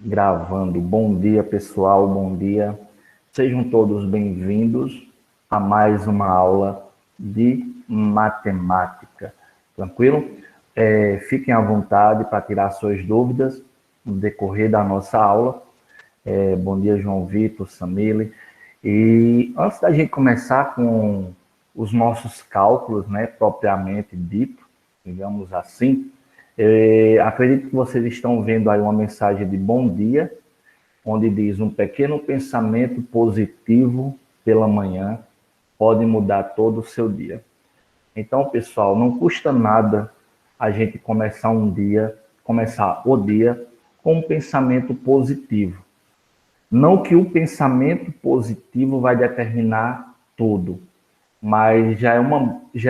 Gravando. Bom dia, pessoal, bom dia. Sejam todos bem-vindos a mais uma aula de matemática. Tranquilo? Fiquem à vontade para tirar suas dúvidas no decorrer da nossa aula. Bom dia, João Vitor, Samile. E antes da gente começar com os nossos cálculos, né, propriamente dito, digamos assim, acredito que vocês estão vendo aí uma mensagem de bom dia, onde diz: um pequeno pensamento positivo pela manhã pode mudar todo o seu dia. Então, pessoal, não custa nada a gente começar o dia com um pensamento positivo. Não que o pensamento positivo vai determinar tudo, mas já é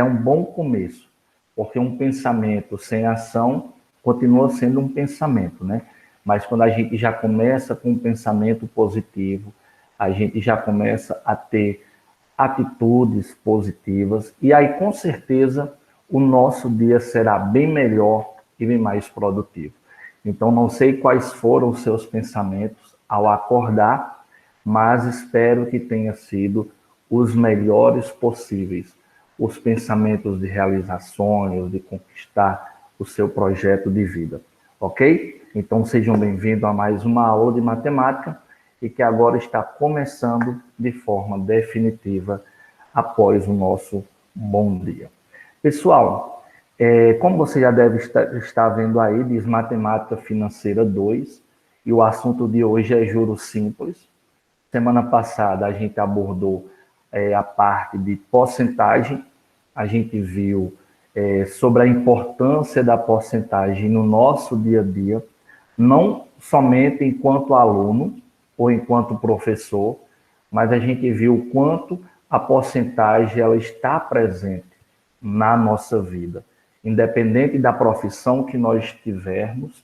um bom começo, porque um pensamento sem ação continua sendo um pensamento, né? Mas quando a gente já começa com um pensamento positivo, a gente já começa a ter atitudes positivas, e aí com certeza o nosso dia será bem melhor e bem mais produtivo. Então, não sei quais foram os seus pensamentos ao acordar, mas espero que tenha sido os melhores possíveis. Os pensamentos de realizar sonhos, de conquistar o seu projeto de vida. Ok? Então, sejam bem-vindos a mais uma aula de matemática e que agora está começando de forma definitiva após o nosso bom dia. Pessoal, como você já deve estar vendo aí, diz Matemática Financeira 2, e o assunto de hoje é juros simples. Semana passada a gente abordou a parte de porcentagem, a gente viu sobre a importância da porcentagem no nosso dia a dia, não somente enquanto aluno ou enquanto professor, mas a gente viu o quanto a porcentagem ela está presente na nossa vida, independente da profissão que nós tivermos,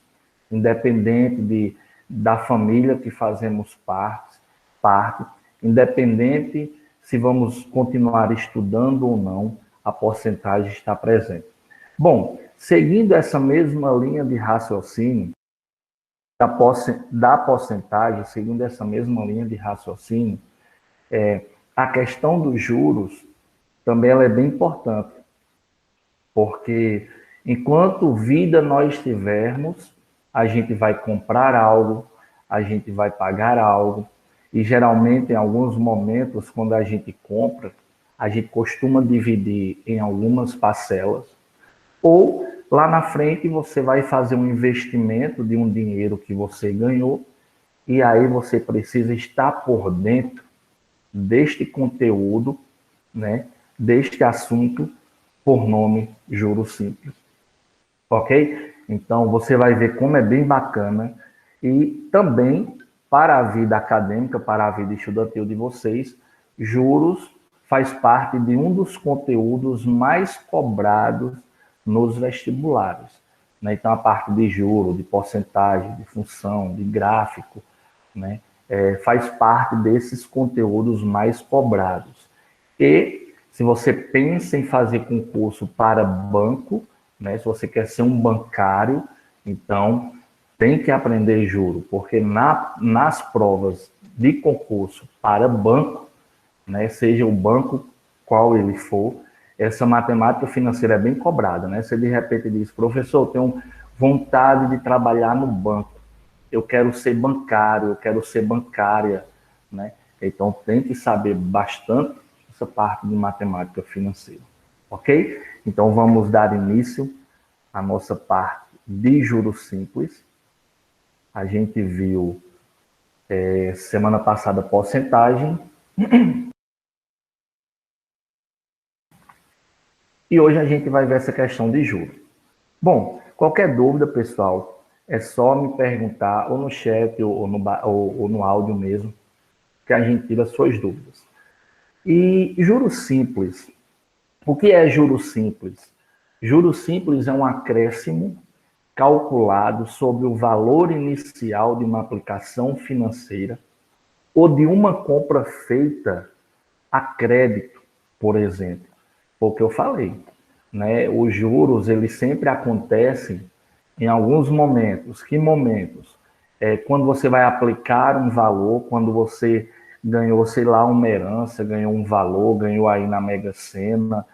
independente da família que fazemos parte, independente se vamos continuar estudando ou não, a porcentagem está presente. Bom, seguindo essa mesma linha de raciocínio, da porcentagem, seguindo essa mesma linha de raciocínio, a questão dos juros também ela é bem importante, porque enquanto vida nós tivermos, a gente vai comprar algo, a gente vai pagar algo, e geralmente em alguns momentos, quando a gente compra, a gente costuma dividir em algumas parcelas, ou lá na frente você vai fazer um investimento de um dinheiro que você ganhou, e aí você precisa estar por dentro deste conteúdo, né, deste assunto, por nome juros simples. Ok? Então você vai ver como é bem bacana, e também para a vida acadêmica, para a vida estudantil de vocês, juros faz parte de um dos conteúdos mais cobrados nos vestibulares. Né? Então, a parte de juro, de porcentagem, de função, de gráfico, né? Faz parte desses conteúdos mais cobrados. E se você pensa em fazer concurso para banco, né? Se você quer ser um bancário, então tem que aprender juro, porque nas provas de concurso para banco, né? Seja o banco qual ele for, essa matemática financeira é bem cobrada, né? Você de repente diz: professor, eu tenho vontade de trabalhar no banco, eu quero ser bancário, eu quero ser bancária, né? Então tem que saber bastante essa parte de matemática financeira, ok? Então vamos dar início à nossa parte de juros simples. A gente viu semana passada porcentagem, e hoje a gente vai ver essa questão de juros. Bom, qualquer dúvida, pessoal, é só me perguntar ou no chat ou no áudio mesmo, que a gente tira suas dúvidas. E juros simples. O que é juros simples? Juros simples é um acréscimo calculado sobre o valor inicial de uma aplicação financeira ou de uma compra feita a crédito, por exemplo. Porque eu falei, né? Os juros, eles sempre acontecem em alguns momentos. Que momentos? quando você vai aplicar um valor, quando você ganhou, sei lá, uma herança, ganhou um valor, ganhou aí na Mega Sena,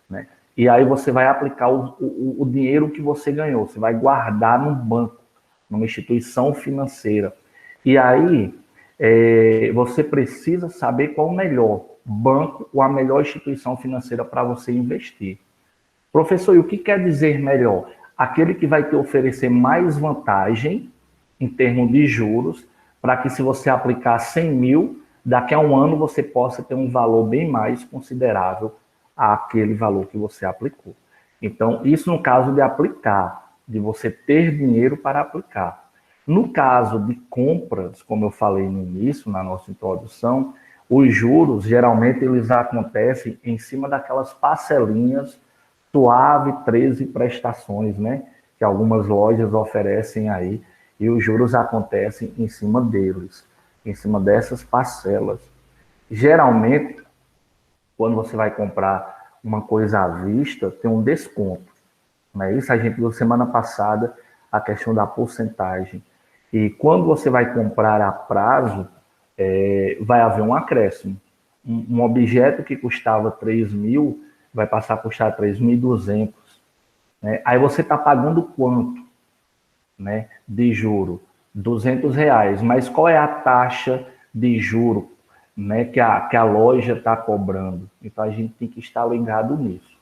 né? E aí você vai aplicar o dinheiro que você ganhou, você vai guardar num banco, numa instituição financeira. E aí você precisa saber qual o melhor banco ou a melhor instituição financeira para você investir. Professor, e o que quer dizer melhor? Aquele que vai te oferecer mais vantagem em termos de juros, para que se você aplicar 100 mil, daqui a um ano você possa ter um valor bem mais considerável àquele valor que você aplicou. Então, isso no caso de aplicar, de você ter dinheiro para aplicar. No caso de compras, como eu falei no início, na nossa introdução, os juros, geralmente, eles acontecem em cima daquelas parcelinhas suave 13 prestações, né? Que algumas lojas oferecem aí, e os juros acontecem em cima deles, em cima dessas parcelas. Geralmente, quando você vai comprar uma coisa à vista, tem um desconto. Não é isso? A gente viu semana passada a questão da porcentagem. E quando você vai comprar a prazo, vai haver um acréscimo. Um objeto que custava 3 mil vai passar a custar 3.200. Né? Aí você está pagando quanto, né, de juro? R$ 200. Mas qual é a taxa de juro, né, que a loja está cobrando? Então a gente tem que estar ligado nisso,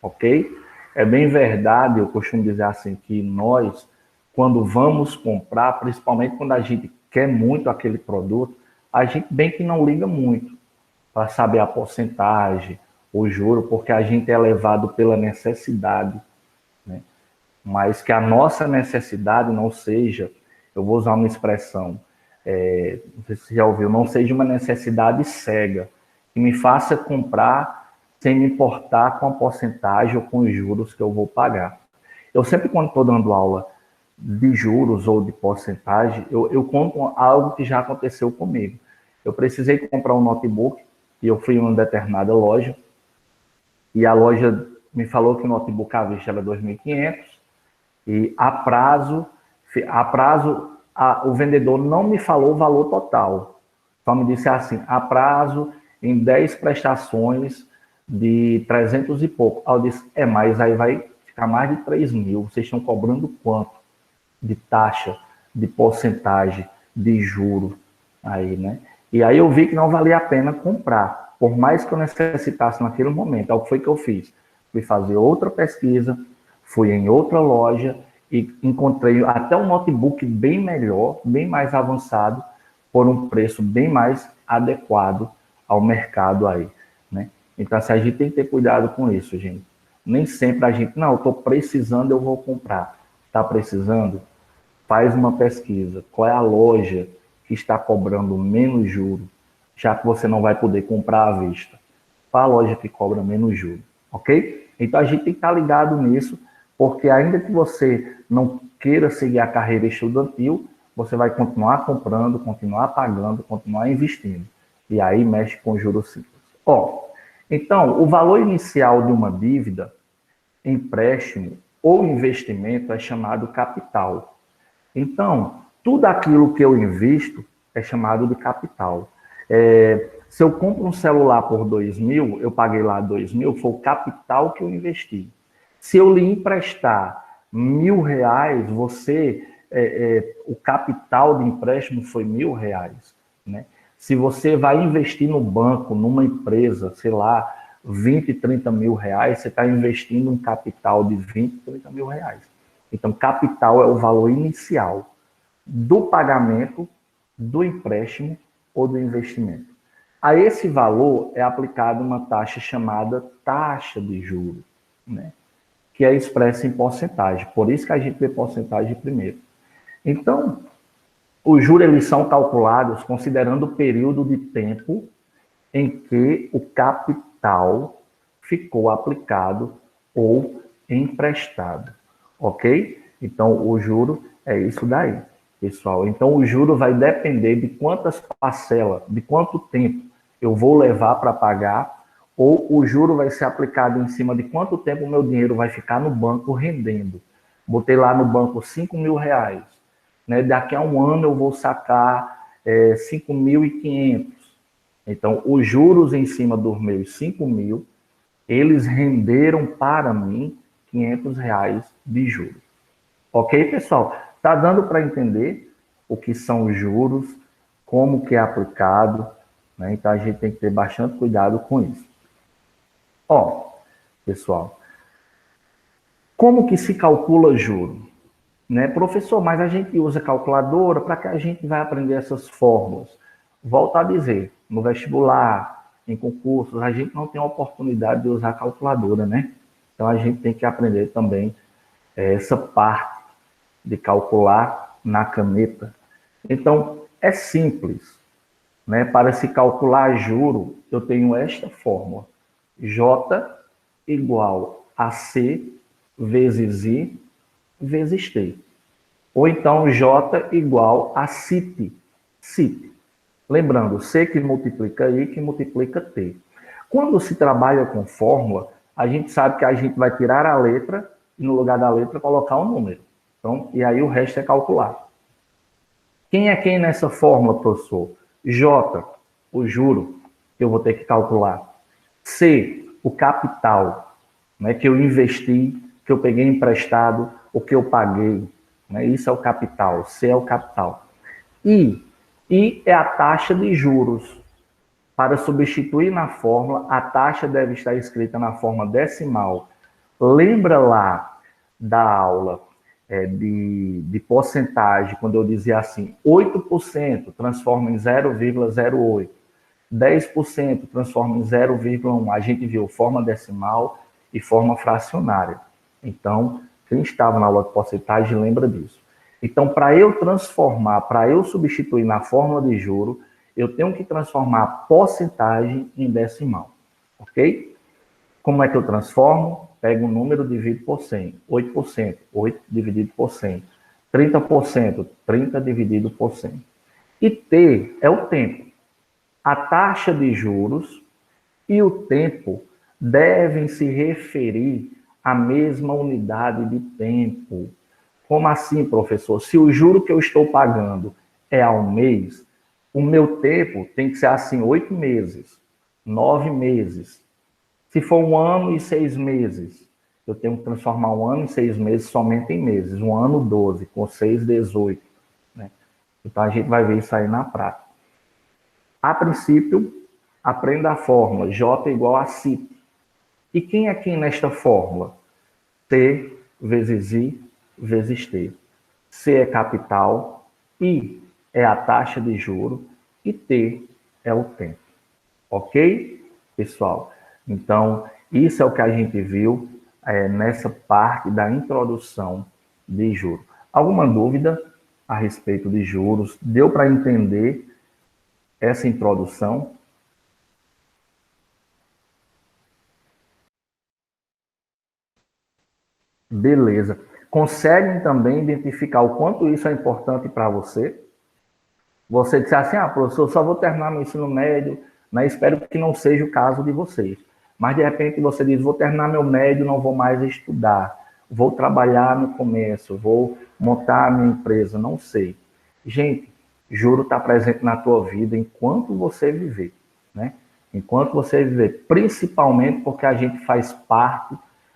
ok? É bem verdade, eu costumo dizer assim, que nós, quando vamos comprar, principalmente quando a gente quer muito aquele produto, a gente bem que não liga muito para saber a porcentagem, o juro, porque a gente é levado pela necessidade, né? Mas que a nossa necessidade não seja, eu vou usar uma expressão, não sei se você já ouviu, não seja uma necessidade cega, que me faça comprar sem me importar com a porcentagem ou com os juros que eu vou pagar. Eu sempre, quando estou dando aula de juros ou de porcentagem, eu conto algo que já aconteceu comigo. Eu precisei comprar um notebook e eu fui em uma determinada loja e a loja me falou que o notebook à vista era 2.500 e o vendedor não me falou o valor total. Só me disse assim, a prazo em 10 prestações de 300 e pouco. Aí eu disse, mas aí vai ficar mais de 3 mil. Vocês estão cobrando quanto? De taxa, de porcentagem, de juro aí, né? E aí eu vi que não valia a pena comprar, por mais que eu necessitasse naquele momento. O que foi que eu fiz? Fui fazer outra pesquisa, fui em outra loja e encontrei até um notebook bem melhor, bem mais avançado, por um preço bem mais adequado ao mercado aí, né? Então, assim, a gente tem que ter cuidado com isso, gente. Nem sempre a gente, não, eu estou precisando, eu vou comprar. Está precisando? Faz uma pesquisa. Qual é a loja que está cobrando menos juro, já que você não vai poder comprar à vista? Qual a loja que cobra menos juro, ok? Então a gente tem que estar ligado nisso, porque ainda que você não queira seguir a carreira estudantil, você vai continuar comprando, continuar pagando, continuar investindo. E aí mexe com juros simples. Então, o valor inicial de uma dívida, empréstimo ou investimento é chamado capital. Então, tudo aquilo que eu invisto é chamado de capital. Se eu compro um celular por 2 mil, eu paguei lá 2 mil, foi o capital que eu investi. Se eu lhe emprestar R$ 1.000, o capital de empréstimo foi R$ 1.000, né? Se você vai investir no banco, numa empresa, sei lá, 20, 30 mil reais, você está investindo um capital de 20, 30 mil reais. Então, capital é o valor inicial do pagamento, do empréstimo ou do investimento. A esse valor é aplicada uma taxa chamada taxa de juros, né? Que é expressa em porcentagem. Por isso que a gente vê porcentagem primeiro. Então, os juros eles são calculados considerando o período de tempo em que o capital ficou aplicado ou emprestado, ok? Então, o juro é isso daí, pessoal. Então, o juro vai depender de quantas parcelas, de quanto tempo eu vou levar para pagar, ou o juro vai ser aplicado em cima de quanto tempo o meu dinheiro vai ficar no banco rendendo. Botei lá no banco R$ 5.000. né? Daqui a um ano eu vou sacar 5.500. Então, os juros em cima dos meus 5.000, eles renderam para mim R$ 500 de juros. Ok, pessoal? Tá dando para entender o que são os juros, como que é aplicado, né? Então, a gente tem que ter bastante cuidado com isso. Ó, pessoal, como que se calcula juro? Né, professor, mas a gente usa calculadora, para que a gente vai aprender essas fórmulas? Volto a dizer, no vestibular, em concursos, a gente não tem a oportunidade de usar calculadora, né? Então, a gente tem que aprender também essa parte de calcular na caneta. Então, é simples, né? Para se calcular juro, eu tenho esta fórmula. J igual a C vezes I vezes T. Ou então J igual a CIT. CIT. Lembrando, C que multiplica I que multiplica T. Quando se trabalha com fórmula, a gente sabe que a gente vai tirar a letra e no lugar da letra colocar um número. Então, e aí o resto é calcular. Quem é quem nessa fórmula, professor? J, o juro, que eu vou ter que calcular. C, o capital, né, que eu investi, que eu peguei emprestado, o que eu paguei. Né, isso é o capital, C é o capital. I é a taxa de juros. Para substituir na fórmula, a taxa deve estar escrita na forma decimal. Lembra lá da aula de porcentagem, quando eu dizia assim, 8% transforma em 0,08, 10% transforma em 0,1. A gente viu forma decimal e forma fracionária. Então, quem estava na aula de porcentagem lembra disso. Então, para eu transformar, para eu substituir na fórmula de juro, eu tenho que transformar a porcentagem em decimal, ok? Como é que eu transformo? Pego um número, divido por 100. 8%, 8 dividido por 100. 30%, 30 dividido por 100. E T é o tempo. A taxa de juros e o tempo devem se referir à mesma unidade de tempo. Como assim, professor? Se o juro que eu estou pagando é ao mês, o meu tempo tem que ser assim, 8 meses, 9 meses. Se for 1 ano e 6 meses, eu tenho que transformar 1 ano e 6 meses somente em meses. 1 ano, 12, com 6, 18. Né? Então, a gente vai ver isso aí na prática. A princípio, aprenda a fórmula. J igual a CIT. E quem é quem nesta fórmula? T vezes I vezes T. C é capital, I é a taxa de juro e T é o tempo. Ok, pessoal? Então, isso é o que a gente viu nessa parte da introdução de juros. Alguma dúvida a respeito de juros? Deu para entender essa introdução? Beleza. Conseguem também identificar o quanto isso é importante para você? Você disse assim, professor, só vou terminar meu ensino médio, né? Espero que não seja o caso de vocês. Mas, de repente, você diz, vou terminar meu médio, não vou mais estudar. Vou trabalhar no comércio, vou montar a minha empresa, não sei. Gente, juro está presente na tua vida enquanto você viver, né? Enquanto você viver, principalmente porque a gente faz parte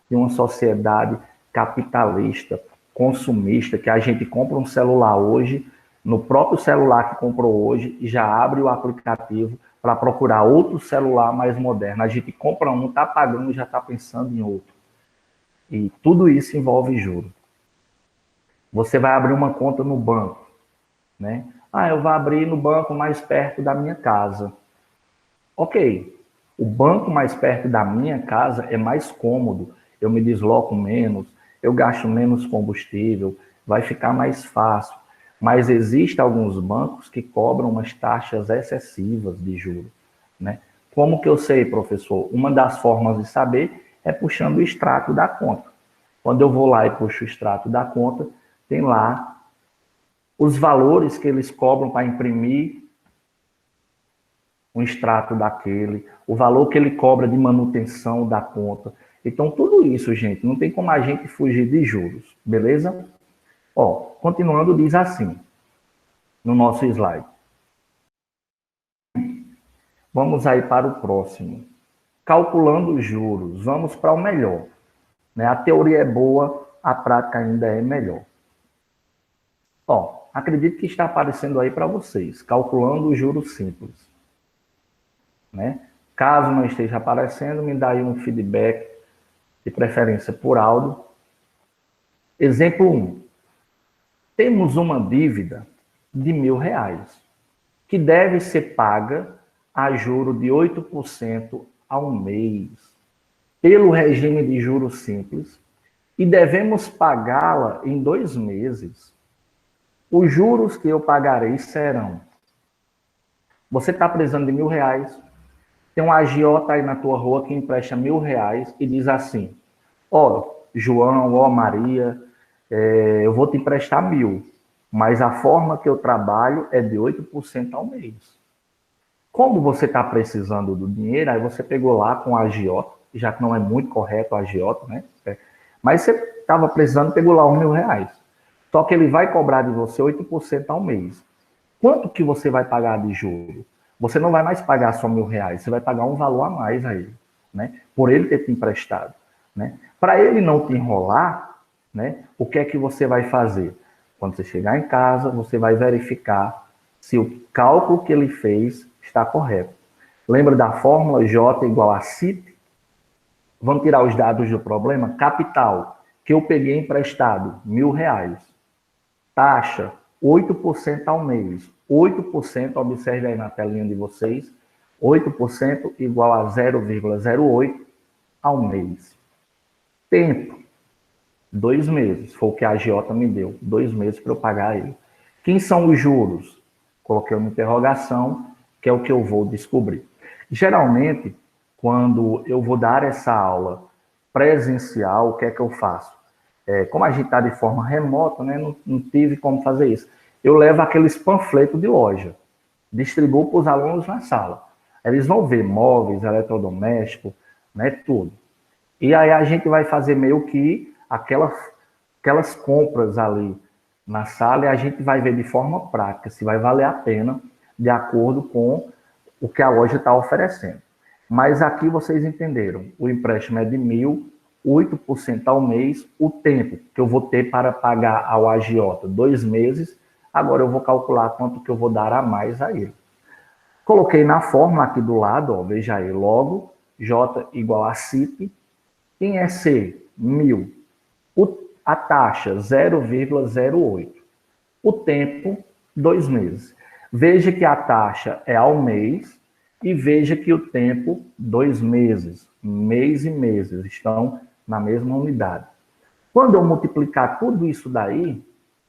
de uma sociedade capitalista, consumista, que a gente compra um celular hoje, no próprio celular que comprou hoje, e já abre o aplicativo para procurar outro celular mais moderno. A gente compra um, está pagando e já está pensando em outro. E tudo isso envolve juros. Você vai abrir uma conta no banco, né? Eu vou abrir no banco mais perto da minha casa. Ok, o banco mais perto da minha casa é mais cômodo, eu me desloco menos, eu gasto menos combustível, vai ficar mais fácil. Mas existem alguns bancos que cobram umas taxas excessivas de juros, né? Como que eu sei, professor? Uma das formas de saber é puxando o extrato da conta. Quando eu vou lá e puxo o extrato da conta, tem lá os valores que eles cobram para imprimir um extrato daquele, o valor que ele cobra de manutenção da conta. Então, tudo isso, gente, não tem como a gente fugir de juros, beleza? Ó, continuando, diz assim, no nosso slide. Vamos aí para o próximo. Calculando os juros, vamos para o melhor. Né? A teoria é boa, a prática ainda é melhor. Ó, acredito que está aparecendo aí para vocês, calculando os juros simples. Né? Caso não esteja aparecendo, me dá aí um feedback, de preferência por áudio. Exemplo 1. Temos uma dívida de R$ 1.000, que deve ser paga a juro de 8% ao mês, pelo regime de juros simples, e devemos pagá-la em 2 meses. Os juros que eu pagarei serão: você está precisando de R$ 1.000, tem um agiota aí na tua rua que empresta R$ 1.000 e diz assim: ó, João, ó Maria, eu vou te emprestar 1.000, mas a forma que eu trabalho é de 8% ao mês. Como você está precisando do dinheiro, aí você pegou lá com o agiota, já que não é muito correto o agiota, né? Mas você estava precisando, pegou lá R$ 1.000. Só que ele vai cobrar de você 8% ao mês. Quanto que você vai pagar de juro? Você não vai mais pagar só R$ 1.000, você vai pagar um valor a mais a ele, né? Por ele ter te emprestado, né? Para ele não te enrolar, né? O que é que você vai fazer? Quando você chegar em casa, você vai verificar se o cálculo que ele fez está correto. Lembra da fórmula J igual a CIT? Vamos tirar os dados do problema? Capital, que eu peguei emprestado, R$ 1.000. Taxa, 8% ao mês. 8%, observe aí na telinha de vocês, 8% igual a 0,08 ao mês. Tempo, 2 meses, foi o que a agiota me deu, 2 meses para eu pagar ele. Quem são os juros? Coloquei uma interrogação, que é o que eu vou descobrir. Geralmente, quando eu vou dar essa aula presencial, o que é que eu faço? Como a gente está de forma remota, né, não tive como fazer isso. Eu levo aqueles panfletos de loja, distribuo para os alunos na sala. Eles vão ver móveis, eletrodomésticos, né, tudo. E aí a gente vai fazer meio que aquelas compras ali na sala e a gente vai ver de forma prática se vai valer a pena de acordo com o que a loja está oferecendo. Mas aqui vocês entenderam, o empréstimo é de 1.000, 8% ao mês, o tempo que eu vou ter para pagar ao agiota, 2 meses, agora eu vou calcular quanto que eu vou dar a mais a ele. Coloquei na fórmula aqui do lado, ó, veja aí, logo, J igual a CIP, quem é C? 1.000. A taxa, 0,08. O tempo, 2 meses. Veja que a taxa é ao mês e veja que o tempo, 2 meses. Mês e meses estão na mesma unidade. Quando eu multiplicar tudo isso daí,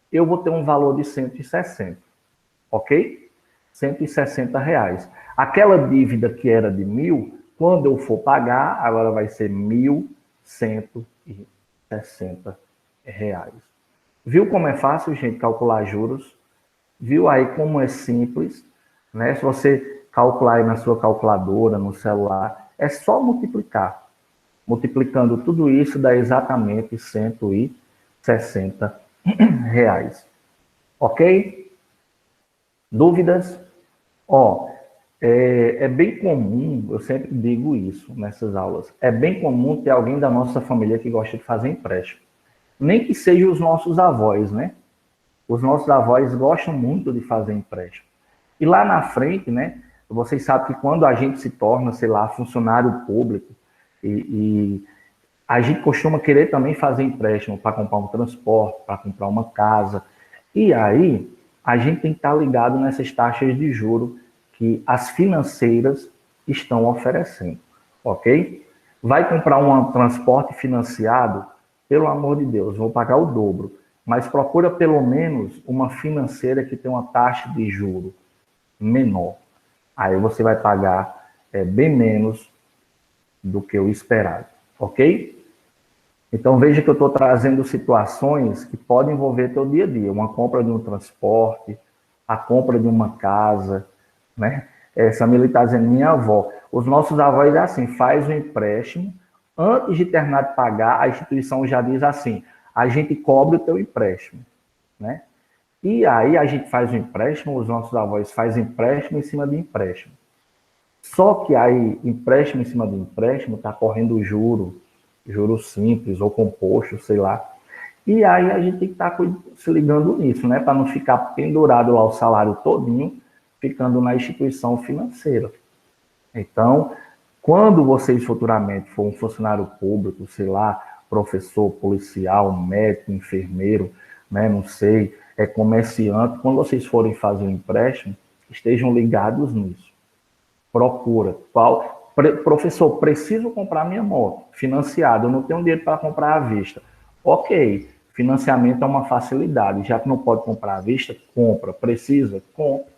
eu vou ter um valor de 160. Ok? R$ 160. Aquela dívida que era de 1.000, quando eu for pagar, agora vai ser R$ 1.160. Viu como é fácil, gente, calcular juros? Viu aí como é simples, né? Se você calcular aí na sua calculadora, no celular, é só multiplicar. Multiplicando tudo isso dá exatamente R$ 160. Ok? Dúvidas? Ó, é bem comum, eu sempre digo isso nessas aulas, é bem comum ter alguém da nossa família que gosta de fazer empréstimo. Nem que sejam os nossos avós, né? Os nossos avós gostam muito de fazer empréstimo. E lá na frente, né? Vocês sabem que quando a gente se torna, sei lá, funcionário público, e a gente costuma querer também fazer empréstimo para comprar um transporte, para comprar uma casa. E aí, a gente tem que estar ligado nessas taxas de juros que as financeiras estão oferecendo, ok? Vai comprar um transporte financiado? Pelo amor de Deus, vou pagar o dobro. Mas procura pelo menos uma financeira que tem uma taxa de juro menor. Aí você vai pagar bem menos do que o esperado, ok? Então veja que eu estou trazendo situações que podem envolver teu dia a dia. Uma compra de um transporte, a compra de uma casa, né? Samila está dizendo, minha avó. Os nossos avós é assim, faz o empréstimo, antes de terminar de pagar, a instituição já diz assim, a gente cobre o teu empréstimo. né? E aí a gente faz o empréstimo, os nossos avós fazem empréstimo em cima de empréstimo. Só que aí, empréstimo em cima de empréstimo, está correndo juro simples ou composto, sei lá. E aí a gente tem que estar se ligando nisso, né? Para não ficar pendurado lá o salário todinho, ficando na instituição financeira. Então, quando vocês futuramente for um funcionário público, sei lá, professor, policial, médico, enfermeiro, né, não sei, comerciante, quando vocês forem fazer um empréstimo, estejam ligados nisso. Procura. Professor, preciso comprar minha moto financiada, eu não tenho dinheiro para comprar à vista. Ok, financiamento é uma facilidade, já que não pode comprar à vista, compra. Precisa? Compra.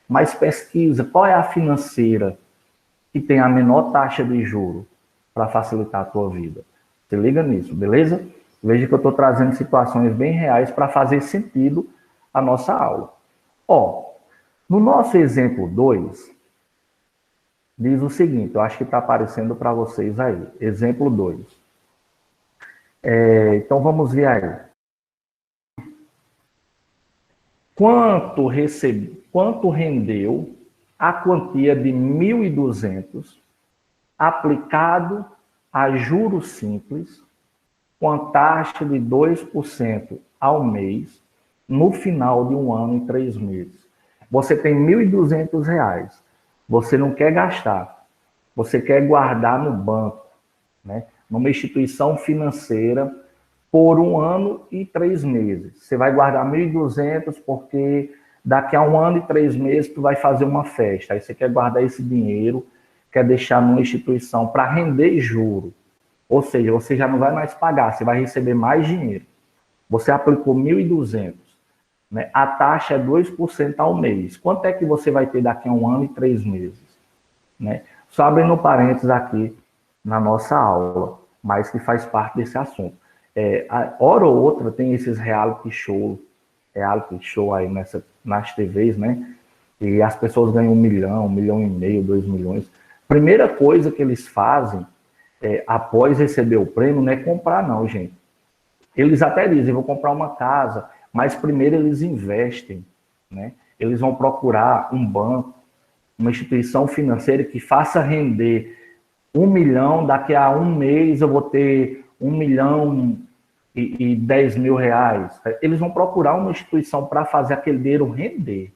Mas pesquisa, qual é a financeira que tem a menor taxa de juro para facilitar a tua vida? Se liga nisso, beleza? Veja que eu estou trazendo situações bem reais para fazer sentido a nossa aula. Ó, no nosso exemplo 2, diz o seguinte, eu acho que está aparecendo para vocês aí. Exemplo 2. Então vamos ver aí. Quanto rendeu a quantia de 1.200 aplicado a juros simples com a taxa de 2% ao mês no final de um ano e 3 meses? Você tem R$ 1.200, você não quer gastar, você quer guardar no banco, né? Numa instituição financeira por um ano e 3 meses. Você vai guardar 1.200 porque daqui a um ano e 3 meses tu vai fazer uma festa. Aí você quer guardar esse dinheiro, quer deixar numa instituição para render juro. Ou seja, você já não vai mais pagar, você vai receber mais dinheiro. Você aplicou 1.200, né? A taxa é 2% ao mês. Quanto é que você vai ter daqui a um ano e 3 meses? Né? Só abrindo parênteses aqui na nossa aula, mas que faz parte desse assunto. Hora ou outra tem esses reality show aí nas TVs, né? E as pessoas ganham 1 milhão e meio, 2 milhões. Primeira coisa que eles fazem após receber o prêmio não é comprar, não, gente. Eles até dizem, vou comprar uma casa, mas primeiro eles investem, né? Eles vão procurar um banco, uma instituição financeira que faça render 1 milhão, daqui a um mês eu vou ter 1.010.000. Eles vão procurar uma instituição para fazer aquele dinheiro render.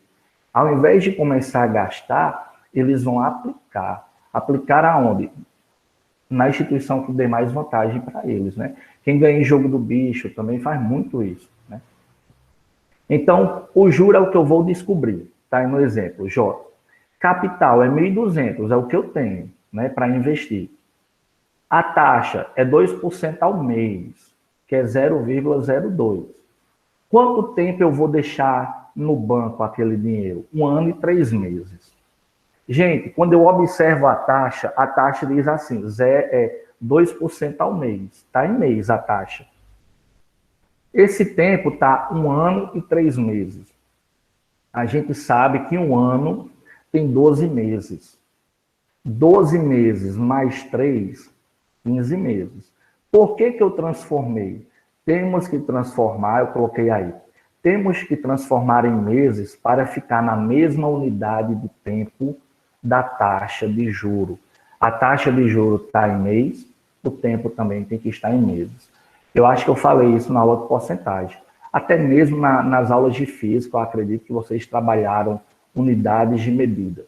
Ao invés de começar a gastar, eles vão aplicar. Aplicar aonde? Na instituição que dê mais vantagem para eles, né? Quem ganha em jogo do bicho também faz muito isso, né? Então, o juro é o que eu vou descobrir, tá? Aí no exemplo, J. Capital é 1.200, é o que eu tenho, né, para investir. A taxa é 2% ao mês, que é 0,02. Quanto tempo eu vou deixar no banco aquele dinheiro? 1 ano e 3 meses. Gente, quando eu observo a taxa diz assim, 2% ao mês. Está em mês a taxa. Esse tempo está 1 ano e 3 meses. A gente sabe que 1 ano tem 12 meses. 12 meses mais 3, 15 meses. Por que eu transformei? Temos que transformar, eu coloquei aí, temos que transformar em meses para ficar na mesma unidade de tempo da taxa de juro. A taxa de juro está em mês, o tempo também tem que estar em meses. Eu acho que eu falei isso na aula de porcentagem. Até mesmo nas aulas de física, eu acredito que vocês trabalharam unidades de medidas.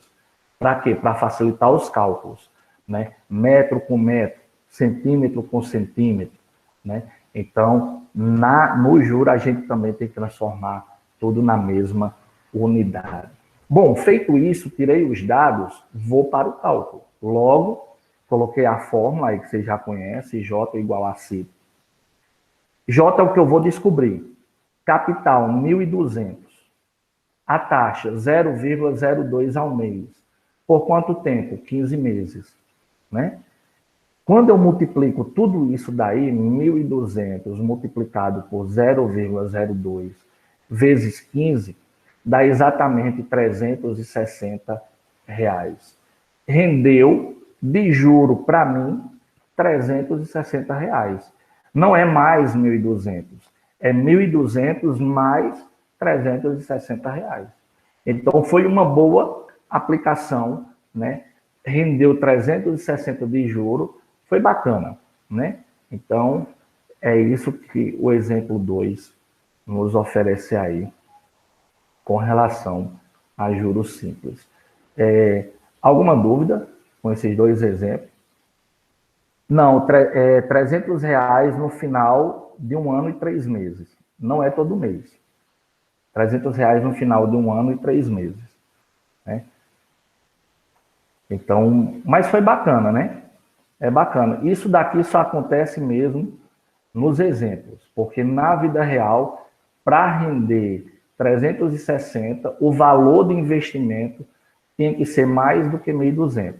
Para quê? Para facilitar os cálculos, né? Metro com metro, centímetro com centímetro, né? Então, no juro, a gente também tem que transformar tudo na mesma unidade. Bom, feito isso, tirei os dados, vou para o cálculo. Logo, coloquei a fórmula aí que você já conhece, J igual a C. J é o que eu vou descobrir. Capital, 1.200. A taxa, 0,02 ao mês. Por quanto tempo? 15 meses, né? Quando eu multiplico tudo isso daí, 1.200 multiplicado por 0,02 vezes 15, dá exatamente R$360. Rendeu, de juro para mim, R$360. Não é mais 1.200, é 1.200 mais R$ 360. Então, foi uma boa aplicação, né? Rendeu 360 de juro, foi bacana, né? Então, é isso que o exemplo 2 nos oferece aí com relação a juros simples. Alguma dúvida com esses dois exemplos? Não, R$ 300 no final de 1 ano e 3 meses. Não é todo mês. R$ 300 no final de 1 ano e 3 meses. Né? Então, mas foi bacana, né? É bacana. Isso daqui só acontece mesmo nos exemplos, porque na vida real, para render 360, o valor do investimento tem que ser mais do que 1.200.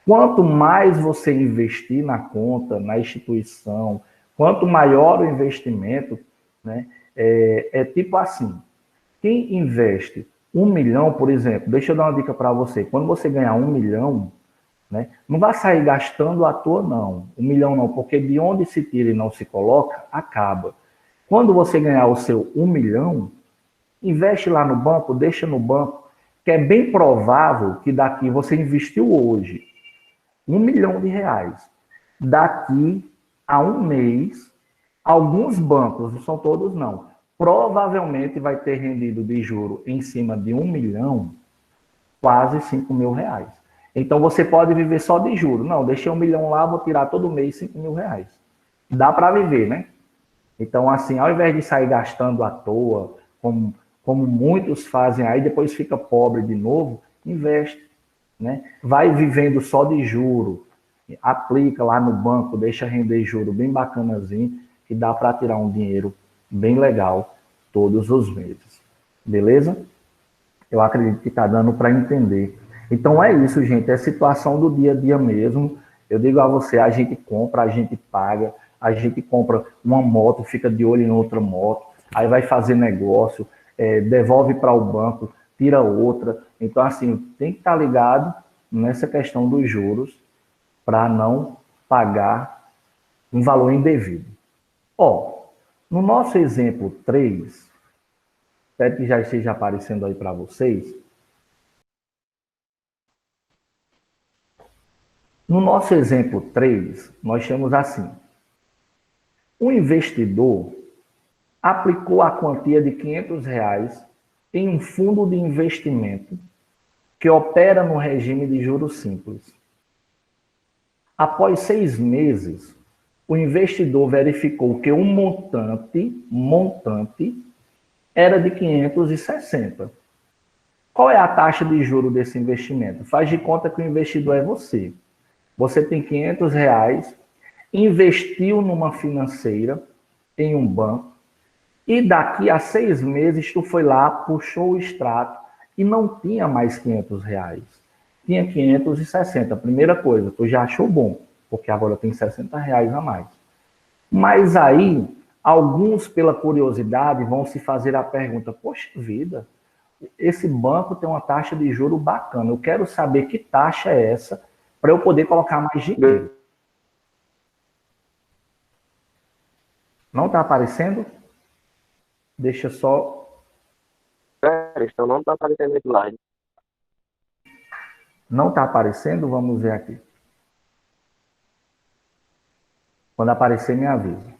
Quanto mais você investir na conta, na instituição, quanto maior o investimento, né, tipo assim, quem investe 1 milhão, por exemplo, deixa eu dar uma dica para você, quando você ganhar 1 milhão, né, não vai sair gastando à toa, não. 1 milhão não, porque de onde se tira e não se coloca, acaba. Quando você ganhar o seu 1 milhão, investe lá no banco, deixa no banco, que é bem provável que daqui você investiu hoje R$ 1 milhão. Daqui a um mês, alguns bancos, não são todos não, provavelmente vai ter rendido de juro em cima de 1 milhão, quase R$ 5.000. Então você pode viver só de juro. Não, deixei 1 milhão lá, vou tirar todo mês R$ 5.000. Dá para viver, né? Então, assim, ao invés de sair gastando à toa, como muitos fazem aí, depois fica pobre de novo, investe. Né? Vai vivendo só de juro, aplica lá no banco, deixa render juro bem bacanazinho, que dá para tirar um dinheiro bem legal todos os meses. Beleza? Eu acredito que está dando para entender. Então é isso, gente, é situação do dia a dia mesmo. Eu digo a você, a gente compra, a gente paga, a gente compra uma moto, fica de olho em outra moto, aí vai fazer negócio, devolve para o banco, tira outra. Então, assim, tem que estar ligado nessa questão dos juros para não pagar um valor indevido. Ó, no nosso exemplo 3, espero que já esteja aparecendo aí para vocês. No nosso exemplo 3, nós temos assim: um investidor aplicou a quantia de R$ 500 em um fundo de investimento que opera no regime de juros simples. Após 6 meses, o investidor verificou que um montante era de 560. Qual é a taxa de juros desse investimento? Faz de conta que o investidor é você. Você tem R$ 500, investiu numa financeira, em um banco, e daqui a 6 meses tu foi lá, puxou o extrato e não tinha mais R$ 500. Tinha 560. Primeira coisa, tu já achou bom, porque agora tem R$ 60 a mais. Mas aí, alguns, pela curiosidade, vão se fazer a pergunta: poxa vida, esse banco tem uma taxa de juro bacana, eu quero saber que taxa é essa para eu poder colocar mais dinheiro. Não está aparecendo? Deixa só... Então não está aparecendo no slide. Não está aparecendo? Vamos ver aqui. Quando aparecer, me avisa.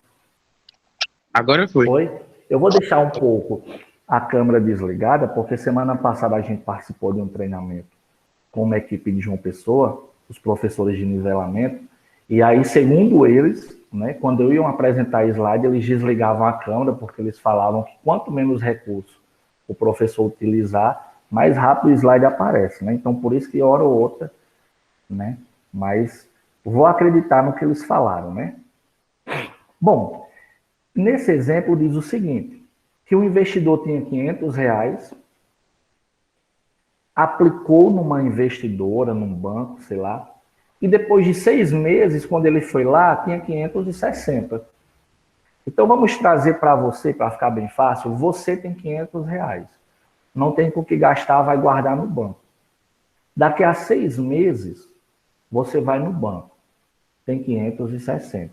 Agora foi. Oi? Eu vou deixar um pouco a câmera desligada, porque semana passada a gente participou de um treinamento com uma equipe de João Pessoa, os professores de nivelamento, e aí, segundo eles, né, quando eu ia apresentar slide, eles desligavam a câmera, porque eles falavam que quanto menos recurso o professor utilizar, mais rápido o slide aparece, né? Então, por isso que hora ou outra, né? Mas vou acreditar no que eles falaram, né? Bom, nesse exemplo diz o seguinte, que o investidor tinha R$ 500, aplicou numa investidora, num banco, sei lá, e depois de 6 meses, quando ele foi lá, tinha 560. Então, vamos trazer para você, para ficar bem fácil, você tem R$ 500. Não tem com o que gastar, vai guardar no banco. Daqui a 6 meses, você vai no banco, tem 560.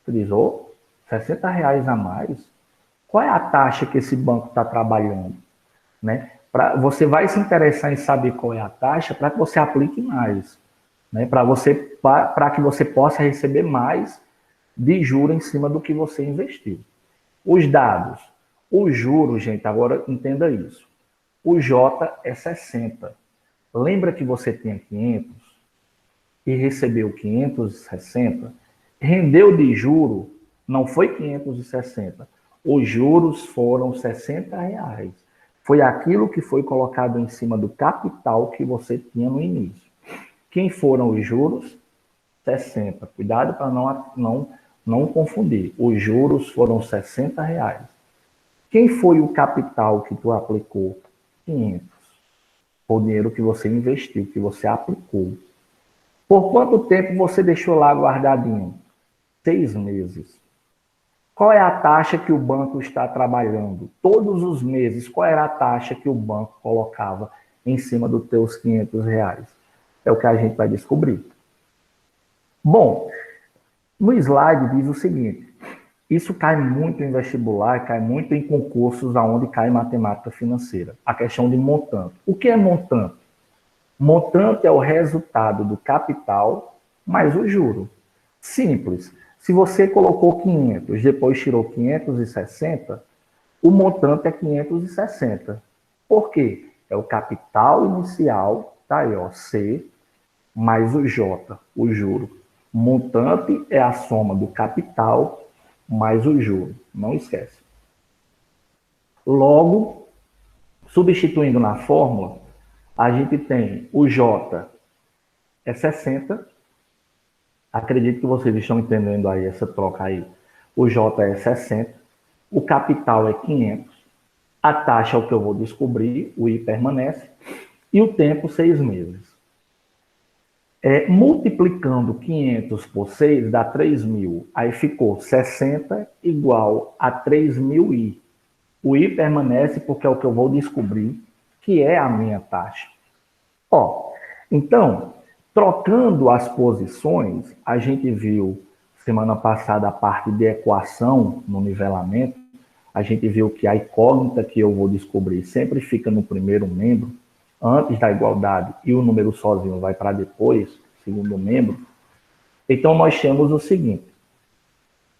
Você diz, R$ 60 a mais? Qual é a taxa que esse banco está trabalhando? Né? Você vai se interessar em saber qual é a taxa para que você aplique mais, né? Para que você possa receber mais de juros em cima do que você investiu. Os dados. O juro, gente, agora entenda isso. O J é 60. Lembra que você tinha 500 e recebeu 560? Rendeu de juro, não foi 560. Os juros foram R$ 60. Foi aquilo que foi colocado em cima do capital que você tinha no início. Quem foram os juros? 60. Cuidado para não confundir. Os juros foram R$ 60. Quem foi o capital que tu aplicou? 500. Foi o dinheiro que você investiu, que você aplicou. Por quanto tempo você deixou lá guardadinho? 6 meses. Qual é a taxa que o banco está trabalhando? Todos os meses, qual era a taxa que o banco colocava em cima dos teus R$ 500? É o que a gente vai descobrir. Bom, no slide diz o seguinte, isso cai muito em vestibular, cai muito em concursos onde cai matemática financeira. A questão de montante. O que é montante? Montante é o resultado do capital mais o juro. Simples. Se você colocou 500, depois tirou 560, o montante é 560. Por quê? É o capital inicial, tá aí, ó, C, mais o J, o juro. Montante é a soma do capital mais o juro. Não esquece. Logo, substituindo na fórmula, a gente tem o J é 60. Acredito que vocês estão entendendo aí essa troca aí. O J é 60. O capital é 500. A taxa é o que eu vou descobrir. O I permanece. E o tempo, 6 meses. Multiplicando 500 por 6 dá 3.000. Aí ficou 60 igual a 3.000I. O I permanece porque é o que eu vou descobrir, que é a minha taxa. Ó, então, trocando as posições, a gente viu semana passada a parte de equação no nivelamento. A gente viu que a incógnita que eu vou descobrir sempre fica no primeiro membro, antes da igualdade, e o número sozinho vai para depois, segundo membro. Então, nós temos o seguinte,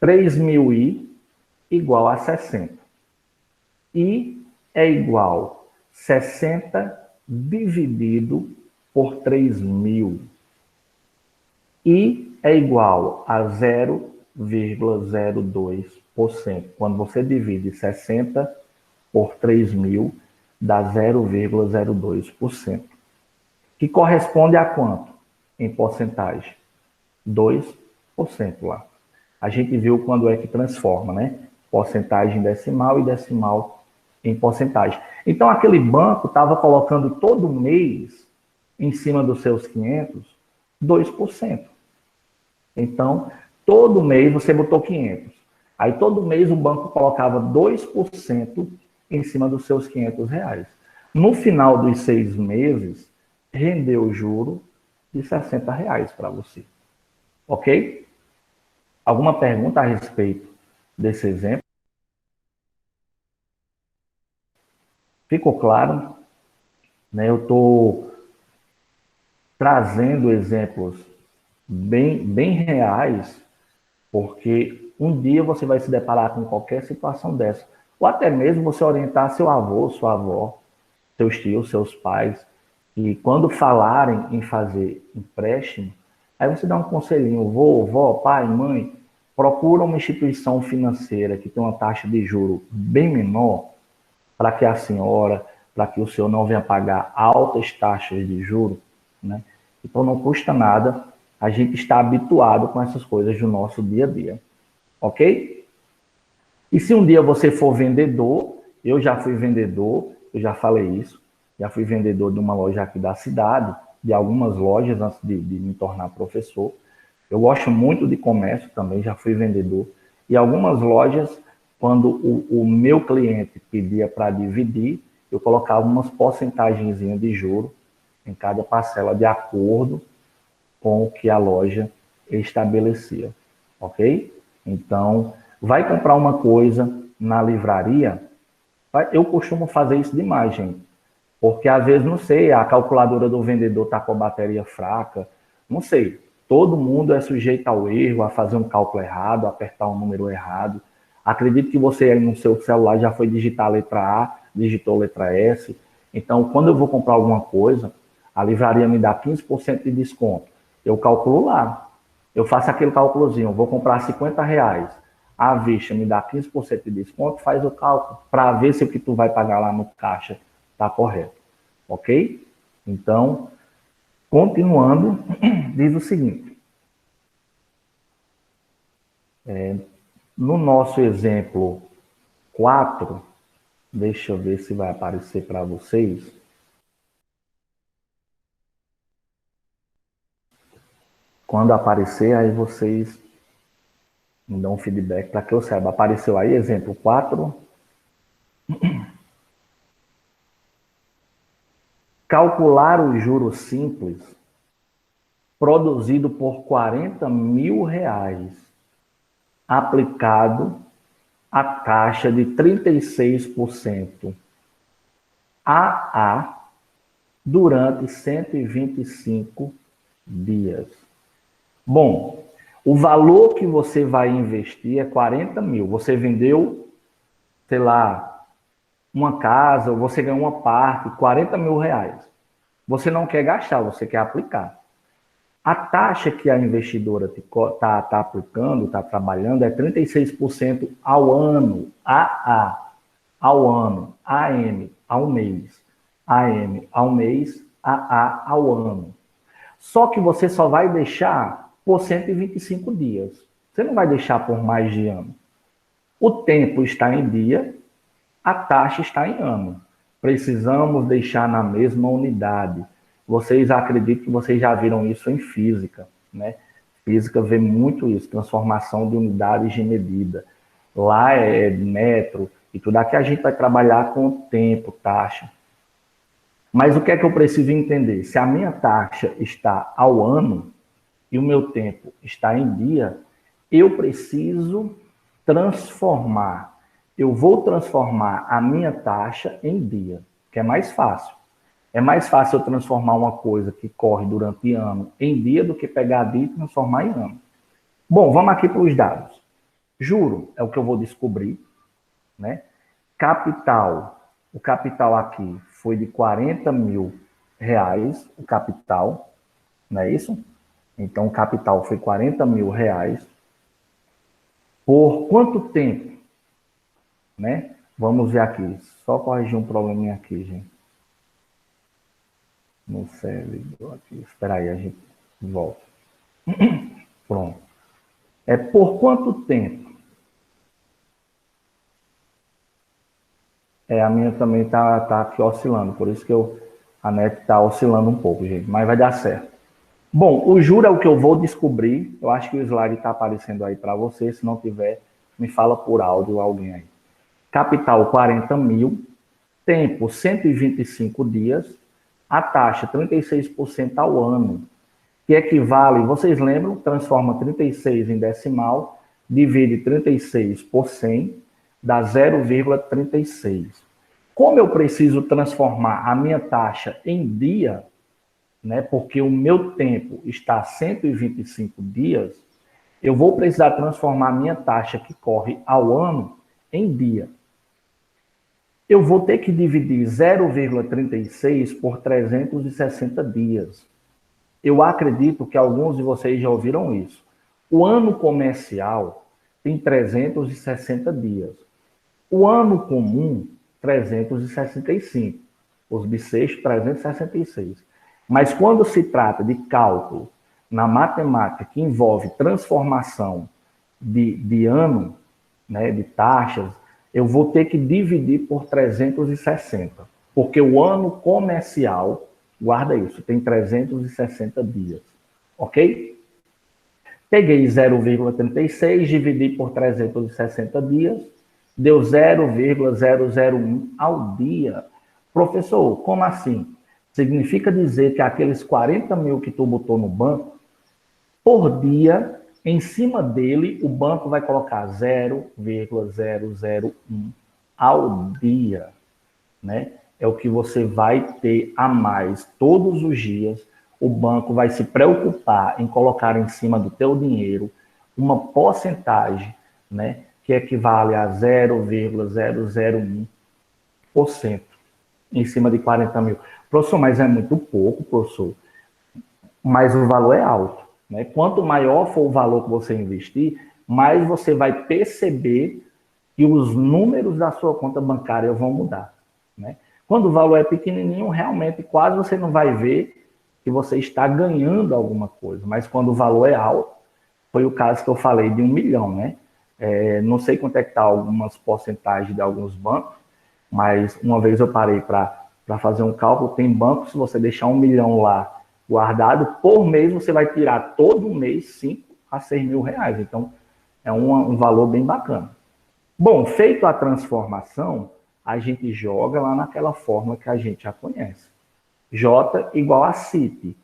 3.000i igual a 60. I é igual a 60 dividido por 3.000. I é igual a 0,02%. Quando você divide 60 por 3.000, dá 0,02%. Que corresponde a quanto? Em porcentagem? 2% lá. A gente viu quando é que transforma, né? Porcentagem decimal e decimal em porcentagem. Então, aquele banco estava colocando todo mês, em cima dos seus 500, 2%. Então, todo mês você botou 500. Aí, todo mês o banco colocava 2% em cima dos seus R$ 500. No final dos 6 meses, rendeu o juro de R$ 60 para você. Ok? Alguma pergunta a respeito desse exemplo? Ficou claro? Né? Eu estou trazendo exemplos bem reais, porque um dia você vai se deparar com qualquer situação dessa. Ou até mesmo você orientar seu avô, sua avó, seus tios, seus pais, e quando falarem em fazer empréstimo, aí você dá um conselhinho, vó, pai, mãe, procura uma instituição financeira que tem uma taxa de juro bem menor, para que a senhora, para que o senhor não venha pagar altas taxas de juro, né? Então não custa nada, a gente está habituado com essas coisas do nosso dia a dia, ok? E se um dia você for vendedor, eu já fui vendedor, eu já falei isso, já fui vendedor de uma loja aqui da cidade, de algumas lojas antes de me tornar professor. Eu gosto muito de comércio também, já fui vendedor. E algumas lojas, quando o meu cliente pedia para dividir, eu colocava umas porcentagenzinhas de juro em cada parcela, de acordo com o que a loja estabelecia, ok? Então, vai comprar uma coisa, na livraria, eu costumo fazer isso demais, gente. Porque às vezes, não sei, a calculadora do vendedor está com a bateria fraca, não sei. Todo mundo é sujeito ao erro, a fazer um cálculo errado, a apertar um número errado. Acredito que você aí no seu celular já foi digitar a letra A, digitou a letra S. Então, quando eu vou comprar alguma coisa, a livraria me dá 15% de desconto. Eu calculo lá. Eu faço aquele cálculozinho, vou comprar R$ 50. À vista me dá 15% de desconto, faz o cálculo para ver se o que tu vai pagar lá no caixa está correto. Ok? Então, continuando, diz o seguinte. No nosso exemplo 4, deixa eu ver se vai aparecer para vocês. Quando aparecer, aí vocês me dão um feedback para que eu saiba. Apareceu aí, exemplo 4. Calcular o juro simples produzido por R$ 40.000 aplicado a taxa de 36% AA durante 125 dias. Bom, o valor que você vai investir é 40 mil. Você vendeu, sei lá, uma casa, ou você ganhou uma parte, R$ 40.000. Você não quer gastar, você quer aplicar. A taxa que a investidora está aplicando, está trabalhando, é 36% ao ano, AA, ao ano, AM, ao mês, AM, ao mês, AA, ao ano. Só que você só vai deixar por 125 dias. Você não vai deixar por mais de ano. O tempo está em dia, a taxa está em ano. Precisamos deixar na mesma unidade. Vocês acreditam que vocês já viram isso em física, né? Física vê muito isso, transformação de unidades de medida. Lá é metro e tudo. Aqui a gente vai trabalhar com tempo, taxa. Mas o que é que eu preciso entender? Se a minha taxa está ao ano e o meu tempo está em dia, eu preciso transformar. Eu vou transformar a minha taxa em dia, que é mais fácil. É mais fácil eu transformar uma coisa que corre durante ano em dia do que pegar dia e transformar em ano. Bom, vamos aqui para os dados. Juro é o que eu vou descobrir, né? Capital, o capital aqui foi de R$ 40.000, o capital, não é isso? Então, o capital foi R$ 40.000. Por quanto tempo? Né? Vamos ver aqui. Só corrigir um probleminha aqui, gente. No servidor aqui. Espera aí, a gente volta. Pronto. É por quanto tempo? A minha também tá aqui oscilando. Por isso que a net está oscilando um pouco, gente. Mas vai dar certo. Bom, o juro é o que eu vou descobrir. Eu acho que o slide está aparecendo aí para você. Se não tiver, me fala por áudio alguém aí. Capital 40 mil, tempo 125 dias, a taxa 36% ao ano, que equivale, vocês lembram, transforma 36 em decimal, divide 36 por 100, dá 0,36. Como eu preciso transformar a minha taxa em dia, né, porque o meu tempo está 125 dias, eu vou precisar transformar a minha taxa que corre ao ano em dia. Eu vou ter que dividir 0,36 por 360 dias. Eu acredito que alguns de vocês já ouviram isso. O ano comercial tem 360 dias. O ano comum, 365. Os bissextos, 366. Mas quando se trata de cálculo na matemática que envolve transformação de ano, né, de taxas, eu vou ter que dividir por 360, porque o ano comercial, guarda isso, tem 360 dias, ok? Peguei 0,36, dividi por 360 dias, deu 0,001 ao dia. Professor, como assim? Significa dizer que aqueles 40 mil que tu botou no banco, por dia, Em cima dele, o banco vai colocar 0,001 ao dia, né? É o que você vai ter a mais todos os dias. O banco vai se preocupar em colocar em cima do teu dinheiro uma porcentagem, né, que equivale a 0,001% em cima de 40 mil. Professor, mas é muito pouco, professor. Mas o valor é alto, né? Quanto maior for o valor que você investir, mais você vai perceber que os números da sua conta bancária vão mudar, né? Quando o valor é pequenininho, realmente quase você não vai ver que você está ganhando alguma coisa. Mas quando o valor é alto, foi o caso que eu falei de 1 milhão, né? Não sei quanto é que está algumas porcentagens de alguns bancos, mas uma vez eu parei para fazer um cálculo, tem bancos, se você deixar 1 milhão lá guardado, por mês você vai tirar todo mês 5 a 6 mil reais. Então, é um valor bem bacana. Bom, feito a transformação, a gente joga lá naquela fórmula que a gente já conhece. J igual a CIT.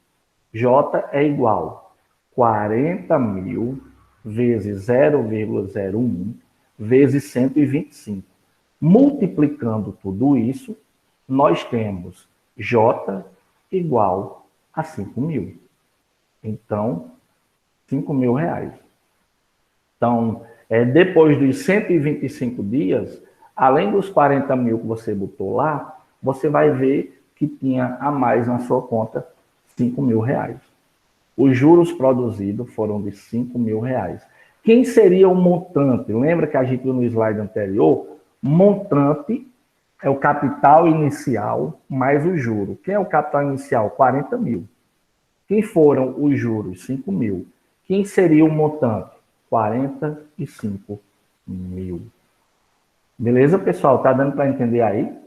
J é igual 40 mil vezes 0,01 vezes 125. Multiplicando tudo isso, nós temos J igual a 5 mil. Então, 5 mil reais. Então, depois dos 125 dias, além dos 40 mil que você botou lá, você vai ver que tinha a mais na sua conta 5 mil reais. Os juros produzidos foram de 5 mil reais. Quem seria o montante? Lembra que a gente viu no slide anterior? Montante é o capital inicial mais o juro. Quem é o capital inicial? 40 mil. Quem foram os juros? 5 mil. Quem seria o montante? 45 mil. Beleza, pessoal? Tá dando para entender aí?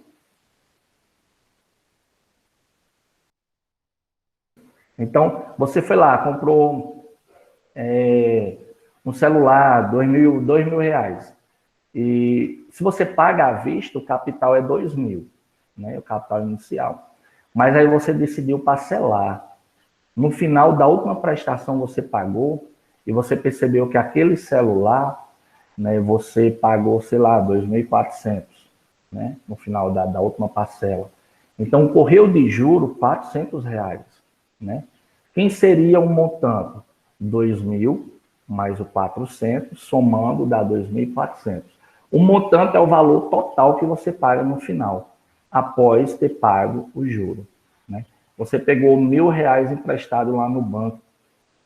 Então, você foi lá, comprou um celular, dois mil reais. E se você paga à vista, o capital é 2 mil, né? O capital inicial. Mas aí você decidiu parcelar. No final da última prestação você pagou e você percebeu que aquele celular, né, você pagou, sei lá, 2.400, né? No final da última parcela. Então, correu de juro 400 reais, né? Quem seria o montante? 2 mil mais o 400, somando dá 2.400. O montante é o valor total que você paga no final, após ter pago o juro, né? Você pegou R$1.000 emprestado lá no banco,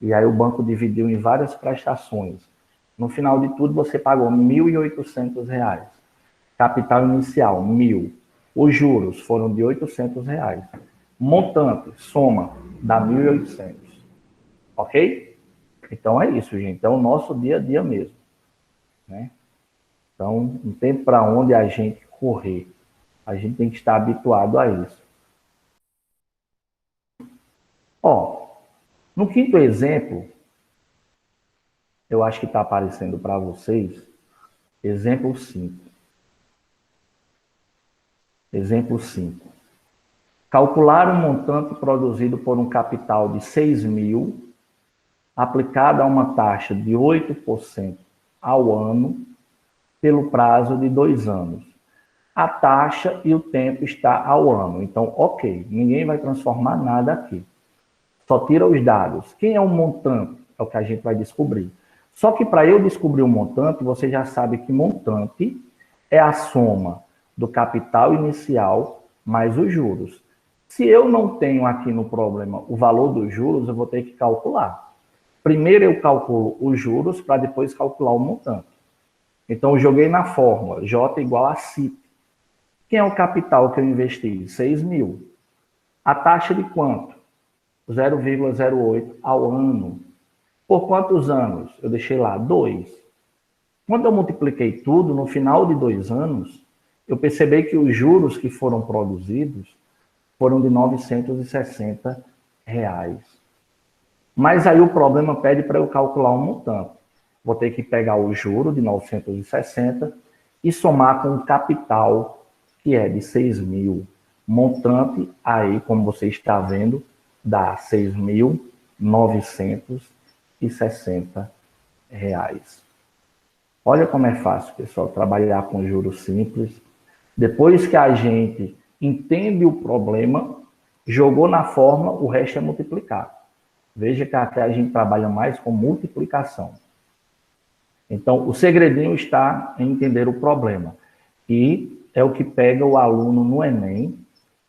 e aí o banco dividiu em várias prestações. No final de tudo, você pagou R$1.800. Capital inicial, 1.000. Os juros foram de R$800. Montante, soma, dá 1.800. Ok? Então é isso, gente. É o nosso dia a dia mesmo, né? Então, não tem para onde a gente correr. A gente tem que estar habituado a isso. Ó, no quinto exemplo, eu acho que está aparecendo para vocês, exemplo 5. Exemplo 5. Calcular um montante produzido por um capital de 6 mil, aplicado a uma taxa de 8% ao ano, pelo prazo de 2 anos. A taxa e o tempo está ao ano. Então, ok, ninguém vai transformar nada aqui. Só tira os dados. Quem é o montante? É o que a gente vai descobrir. Só que para eu descobrir o montante, você já sabe que montante é a soma do capital inicial mais os juros. Se eu não tenho aqui no problema o valor dos juros, eu vou ter que calcular. Primeiro eu calculo os juros para depois calcular o montante. Então eu joguei na fórmula J igual a CIT. Quem é o capital que eu investi? 6 mil. A taxa de quanto? 0,08 ao ano. Por quantos anos? Eu deixei lá 2. Quando eu multipliquei tudo, no final de 2 anos, eu percebi que os juros que foram produzidos foram de R$960. Mas aí o problema pede para eu calcular um montante. Vou ter que pegar o juro de 960 e somar com o capital, que é de 6 mil. Montante, aí, como você está vendo, dá R$6.960. reais. Olha como é fácil, pessoal, trabalhar com juros simples. Depois que a gente entende o problema, jogou na fórmula, o resto é multiplicar. Veja que até a gente trabalha mais com multiplicação. Então, o segredinho está em entender o problema. E é o que pega o aluno no Enem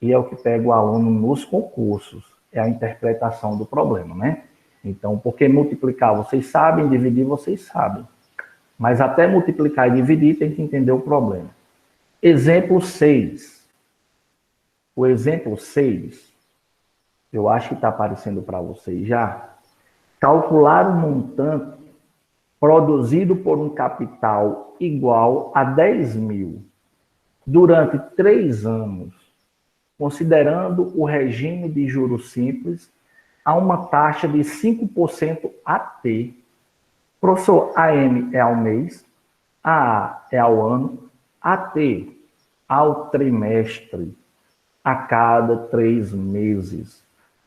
e é o que pega o aluno nos concursos. É a interpretação do problema, né? Então, porque multiplicar vocês sabem, dividir vocês sabem. Mas até multiplicar e dividir tem que entender o problema. Exemplo 6. O exemplo 6, eu acho que está aparecendo para vocês já. Calcular o montante produzido por um capital igual a 10 mil durante 3 anos, considerando o regime de juros simples a uma taxa de 5% AT. Professor, AM é ao mês, AA é ao ano, AT ao trimestre, a cada 3 meses.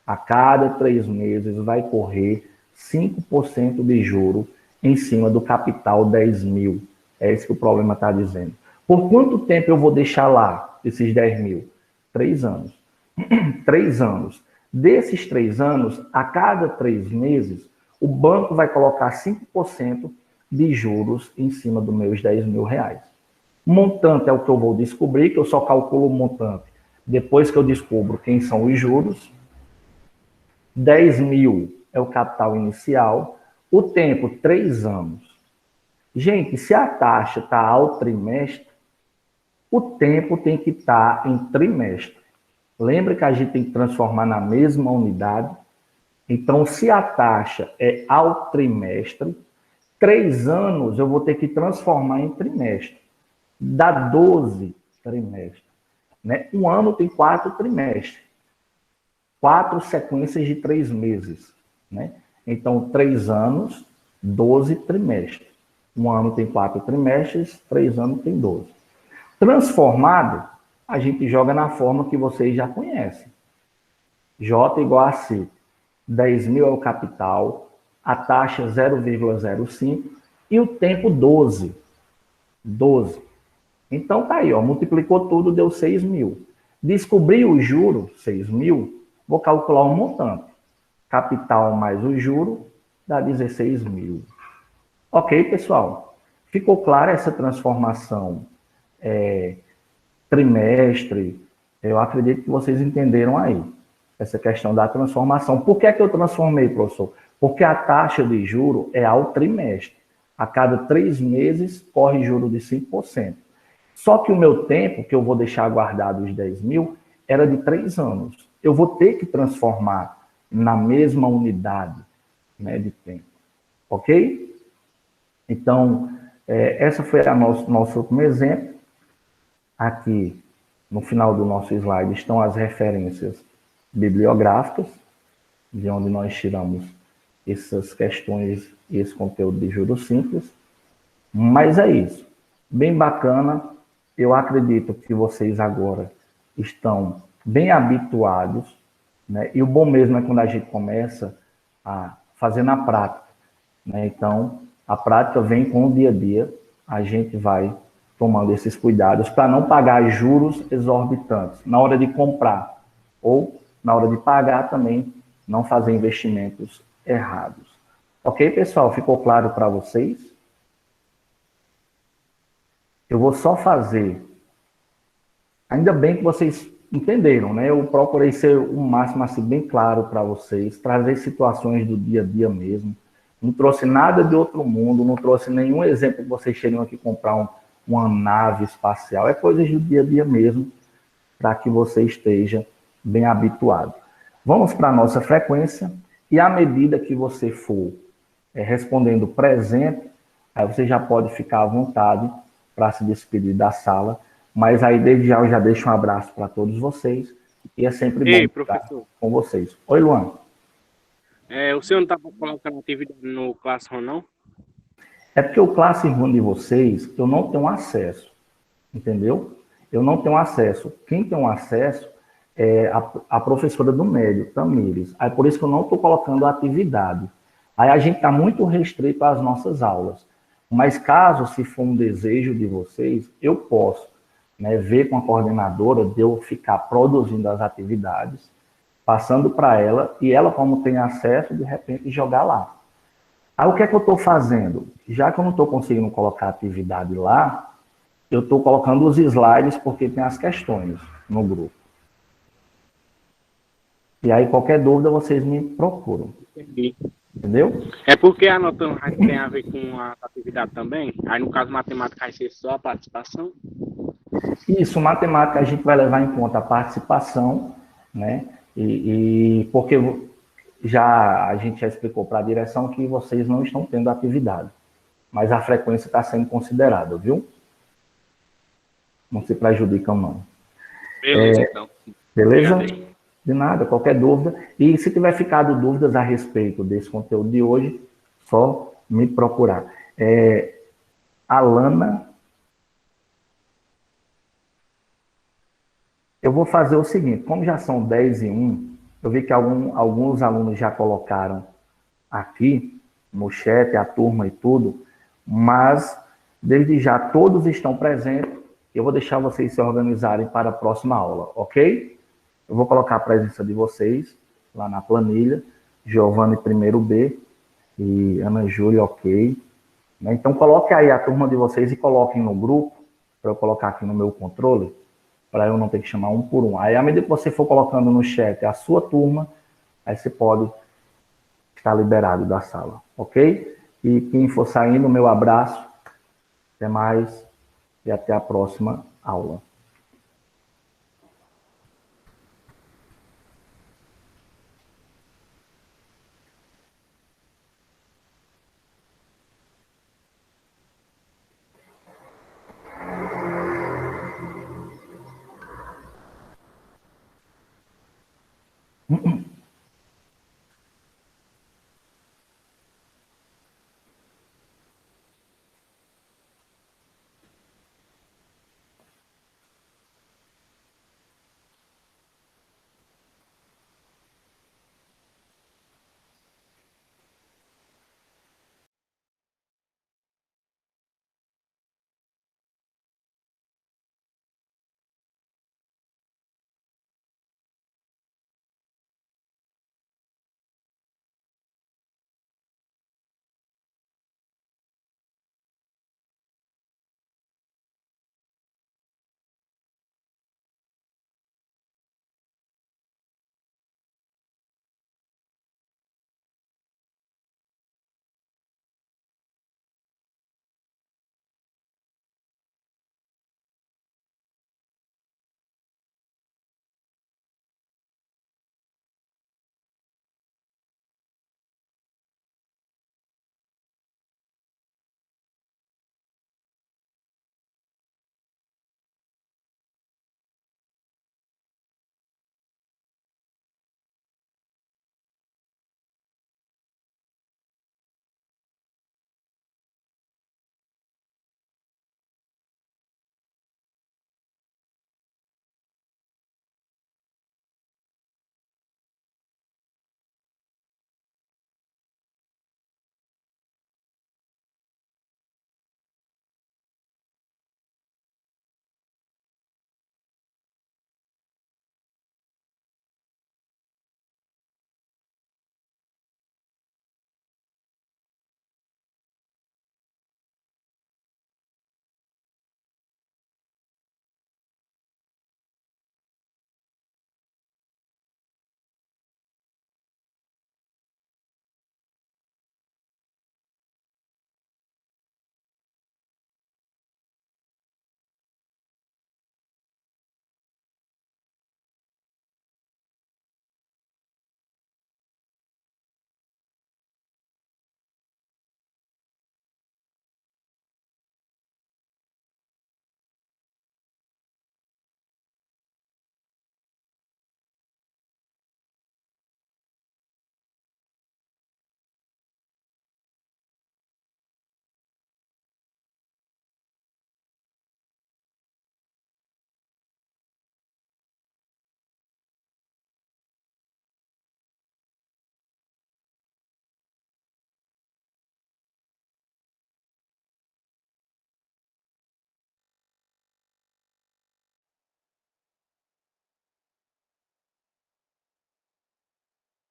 A cada 3 meses vai correr 5% de juro em cima do capital 10 mil. É isso que o problema está dizendo. Por quanto tempo eu vou deixar lá esses 10 mil? 3 anos. 3 anos. Desses 3 anos, a cada 3 meses, o banco vai colocar 5% de juros em cima dos meus 10 mil reais. Montante é o que eu vou descobrir, que eu só calculo o montante depois que eu descubro quem são os juros. 10 mil é o capital inicial. O tempo, 3 anos. Gente, se a taxa está ao trimestre, o tempo tem que estar em trimestre. Lembra que a gente tem que transformar na mesma unidade? Então, se a taxa é ao trimestre, 3 anos eu vou ter que transformar em trimestre. Dá 12 trimestres. Né? Um ano tem 4 trimestres. 4 sequências de 3 meses. Né? Então, 3 anos, 12 trimestres. Um ano tem 4 trimestres, 3 anos tem 12. Transformado, a gente joga na forma que vocês já conhecem. J igual a C. 10 mil é o capital, a taxa 0,05 e o tempo 12. 12. Então tá aí, ó, multiplicou tudo, deu 6 mil. Descobri o juro, 6 mil, vou calcular o montante. Capital mais o juro dá 16 mil. Ok, pessoal? Ficou clara essa transformação trimestre? Eu acredito que vocês entenderam aí essa questão da transformação. Por que é que eu transformei, professor? Porque a taxa de juro é ao trimestre. A cada 3 meses corre juro de 5%. Só que o meu tempo, que eu vou deixar guardado os 10 mil, era de 3 anos. Eu vou ter que transformar na mesma unidade, né, de tempo. Ok? Então, essa foi nosso último exemplo. Aqui, no final do nosso slide, estão as referências bibliográficas, de onde nós tiramos essas questões e esse conteúdo de juros simples. Mas é isso. Bem bacana. Eu acredito que vocês agora estão bem habituados, né? E o bom mesmo é quando a gente começa a fazer na prática, né? Então, a prática vem com o dia a dia, a gente vai tomando esses cuidados para não pagar juros exorbitantes na hora de comprar ou na hora de pagar também não fazer investimentos errados. Ok, pessoal? Ficou claro para vocês? Eu vou só fazer. Ainda bem que vocês entenderam, né? Eu procurei ser o máximo assim bem claro para vocês, trazer situações do dia a dia mesmo. Não trouxe nada de outro mundo, não trouxe nenhum exemplo que vocês chegam aqui comprar uma nave espacial. É coisas do dia a dia mesmo, para que você esteja bem habituado. Vamos para a nossa frequência e à medida que você for respondendo presente, aí você já pode ficar à vontade para se despedir da sala, mas aí desde já eu já deixo um abraço para todos vocês e é sempre bom estar com vocês. Oi, Luan. O senhor não está colocando atividade no Classroom, não? É porque o Classroom de vocês, eu não tenho acesso, entendeu? Eu não tenho acesso. Quem tem um acesso é a professora do médio, Tamires. Aí por isso que eu não estou colocando a atividade. Aí a gente está muito restrito às nossas aulas. Mas caso, se for um desejo de vocês, eu posso, né, ver com a coordenadora de eu ficar produzindo as atividades, passando para ela, e ela, como tem acesso, de repente jogar lá. Aí o que é que eu estou fazendo? Já que eu não estou conseguindo colocar a atividade lá, eu estou colocando os slides porque tem as questões no grupo. E aí qualquer dúvida vocês me procuram. Entendi. Entendeu? É porque a nota tem a ver com a atividade também? Aí, no caso, matemática vai ser só a participação? Isso, matemática a gente vai levar em conta a participação, né? E porque a gente já explicou para a direção que vocês não estão tendo atividade, mas a frequência está sendo considerada, viu? Não se prejudicam, não. Beleza, então. Beleza? Obrigado. De nada, qualquer dúvida. E se tiver ficado dúvidas a respeito desse conteúdo de hoje, só me procurar. Alana, eu vou fazer o seguinte, como já são 10:01, eu vi que alguns alunos já colocaram aqui no chat, a turma e tudo, mas desde já todos estão presentes, eu vou deixar vocês se organizarem para a próxima aula, ok? Eu vou colocar a presença de vocês lá na planilha, Giovanni primeiro B e Ana Júlia, ok. Então coloque aí a turma de vocês e coloquem no grupo, para eu colocar aqui no meu controle, para eu não ter que chamar um por um. Aí, à medida que você for colocando no chat a sua turma, aí você pode estar liberado da sala, ok? E quem for saindo, meu abraço, até mais e até a próxima aula.